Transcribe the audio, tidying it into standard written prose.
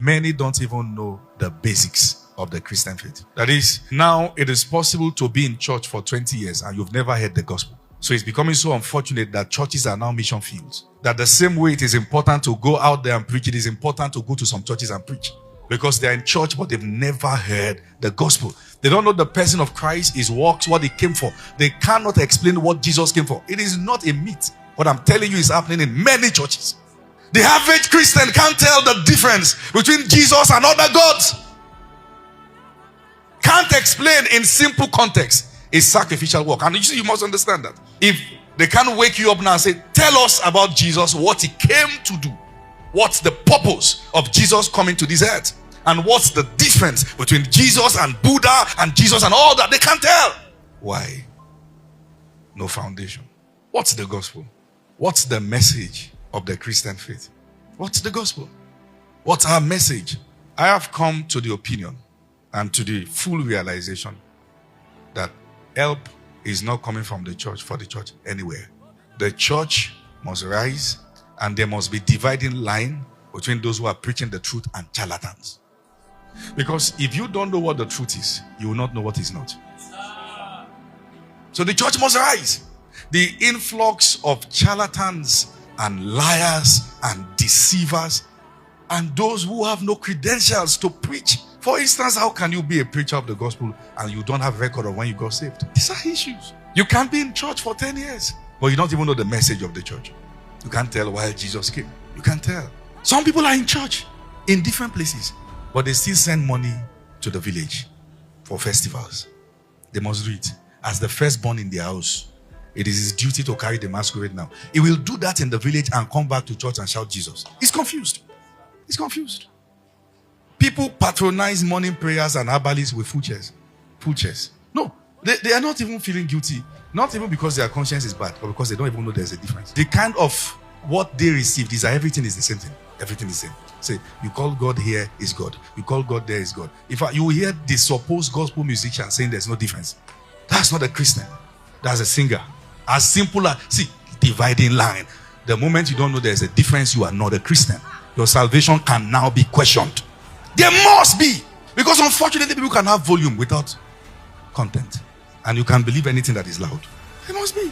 many don't even know the basics of the Christian faith. That is, now it is possible to be in church for 20 years and you've never heard the gospel. So it's becoming so unfortunate that churches are now mission fields. That the same way it is important to go out there and preach, it is important to go to some churches and preach. Because they're in church, but they've never heard the gospel. They don't know the person of Christ, his works, what he came for. They cannot explain what Jesus came for. It is not a myth. What I'm telling you is happening in many churches. The average Christian can't tell the difference between Jesus and other gods. Can't explain in simple context a sacrificial work. And you must understand that. If they can't wake you up now and say, tell us about Jesus, what he came to do. What's the purpose of Jesus coming to this earth? And what's the difference between Jesus and Buddha and Jesus and all that? They can't tell. Why? No foundation. What's the gospel? What's the message of the Christian faith? What's the gospel? What's our message? I have come to the opinion and to the full realization that help is not coming from the church for the church anywhere. The church must rise, and there must be dividing line between those who are preaching the truth and charlatans. Because if you don't know what the truth is, you will not know what is not. So the church must rise. The influx of charlatans and liars and deceivers and those who have no credentials to preach. For instance, how can you be a preacher of the gospel and you don't have record of when you got saved? These are issues. You can't be in church for 10 years, but you don't even know the message of the church. You can't tell why Jesus came. You can't tell. Some people are in church in different places, but they still send money to the village for festivals. They must do it. As the firstborn in their house, it is his duty to carry the masquerade now. He will do that in the village and come back to church and shout Jesus. He's confused. He's confused. People patronize morning prayers and herbalists with full chairs. Full chairs. No, they are not even feeling guilty. Not even because their conscience is bad, but because they don't even know there's a difference. The kind of what they received is that everything is the same thing. Everything is the same. Say, you call God here is God. You call God there is God. In fact, you will hear the supposed gospel musician saying there's no difference. That's not a Christian. That's a singer. As simple as, see, dividing line. The moment you don't know there's a difference, you are not a Christian. Your salvation can now be questioned. There must be. Because unfortunately, people can have volume without content. And you can believe anything that is loud. There must be.